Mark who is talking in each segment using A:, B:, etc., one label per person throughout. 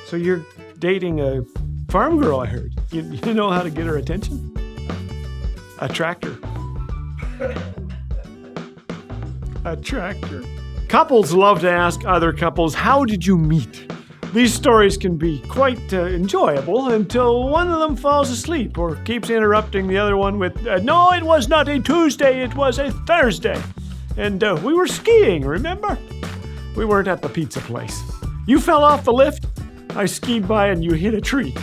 A: So you're dating a farm girl, I heard. You know how to get her attention? A tractor. A tractor. Couples love to ask other couples, how did you meet? These stories can be quite enjoyable until one of them falls asleep or keeps interrupting the other one with, no, it was not a Tuesday, it was a Thursday. And we were skiing, remember? We weren't at the pizza place. You fell off the lift, I skied by and you hit a tree.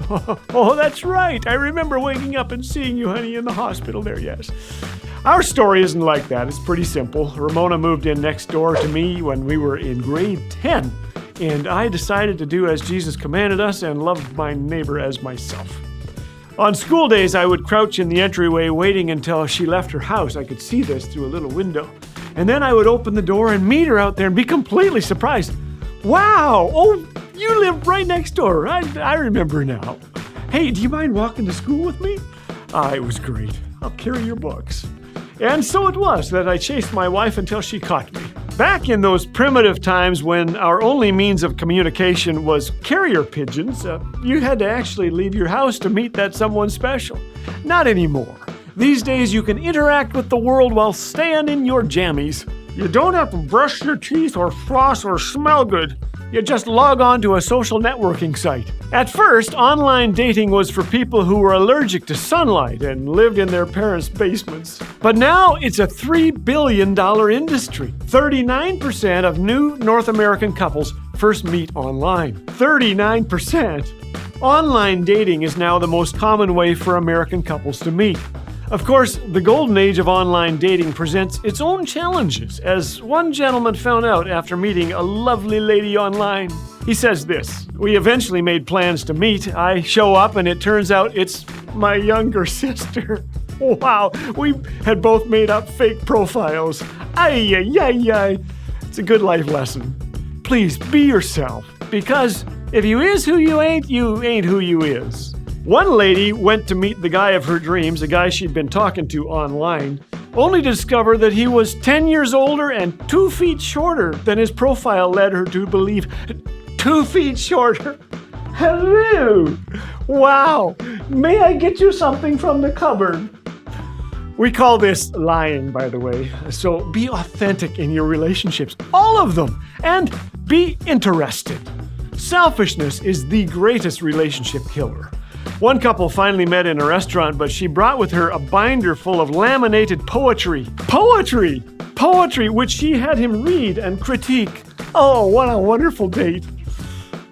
A: Oh, that's right. I remember waking up and seeing you, honey, in the hospital there, yes. Our story isn't like that. It's pretty simple. Ramona moved in next door to me when we were in grade 10, and I decided to do as Jesus commanded us and love my neighbor as myself. On school days, I would crouch in the entryway waiting until she left her house. I could see this through a little window. And then I would open the door and meet her out there and be completely surprised. Wow! Oh, you live right next door. I remember now. Hey, do you mind walking to school with me? It was great. I'll carry your books. And so it was that I chased my wife until she caught me. Back in those primitive times when our only means of communication was carrier pigeons, you had to actually leave your house to meet that someone special. Not anymore. These days you can interact with the world while staying in your jammies. You don't have to brush your teeth or floss or smell good. You just log on to a social networking site. At first, online dating was for people who were allergic to sunlight and lived in their parents' basements. But now it's a $3 billion industry. 39% of new North American couples first meet online. 39%! Online dating is now the most common way for American couples to meet. Of course, the golden age of online dating presents its own challenges, as one gentleman found out after meeting a lovely lady online. He says this, we eventually made plans to meet. I show up and it turns out it's my younger sister. Wow, we had both made up fake profiles. Ay, ay, ay, ay. It's a good life lesson. Please be yourself, because if you is who you ain't who you is. One lady went to meet the guy of her dreams, a guy she'd been talking to online, only to discover that he was 10 years older and 2 feet shorter than his profile led her to believe. 2 feet shorter? Hello! Wow! May I get you something from the cupboard? We call this lying, by the way. So be authentic in your relationships, all of them, and be interested. Selfishness is the greatest relationship killer. One couple finally met in a restaurant, but she brought with her a binder full of laminated poetry. Poetry! Poetry which she had him read and critique. Oh, what a wonderful date.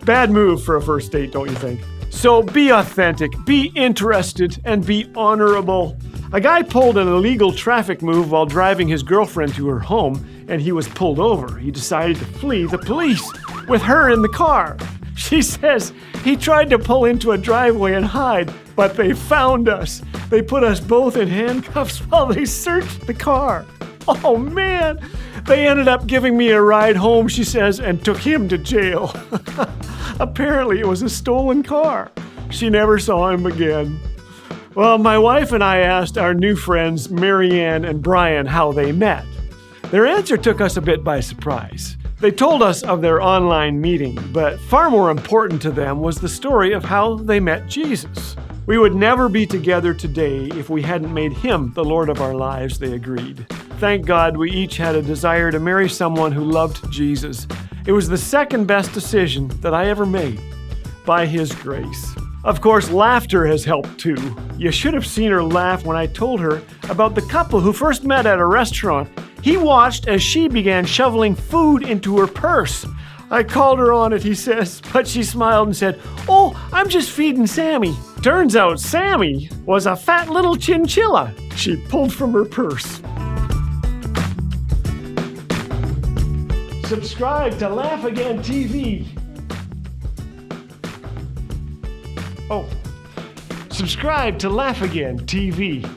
A: Bad move for a first date, don't you think? So be authentic, be interested, and be honorable. A guy pulled an illegal traffic move while driving his girlfriend to her home, and he was pulled over. He decided to flee the police with her in the car. She says he tried to pull into a driveway and hide, but they found us. They put us both in handcuffs while they searched the car. Oh man! They ended up giving me a ride home, she says, and took him to jail. Apparently it was a stolen car. She never saw him again. Well, my wife and I asked our new friends, Marianne and Brian, how they met. Their answer took us a bit by surprise. They told us of their online meeting, but far more important to them was the story of how they met Jesus. We would never be together today if we hadn't made him the Lord of our lives, they agreed. Thank God we each had a desire to marry someone who loved Jesus. It was the second best decision that I ever made, by his grace. Of course, laughter has helped too. You should have seen her laugh when I told her about the couple who first met at a restaurant. He watched as she began shoveling food into her purse. I called her on it, he says, but she smiled and said, "Oh, I'm just feeding Sammy." Turns out Sammy was a fat little chinchilla she pulled from her purse. Subscribe to Laugh Again TV. Subscribe to Laugh Again TV.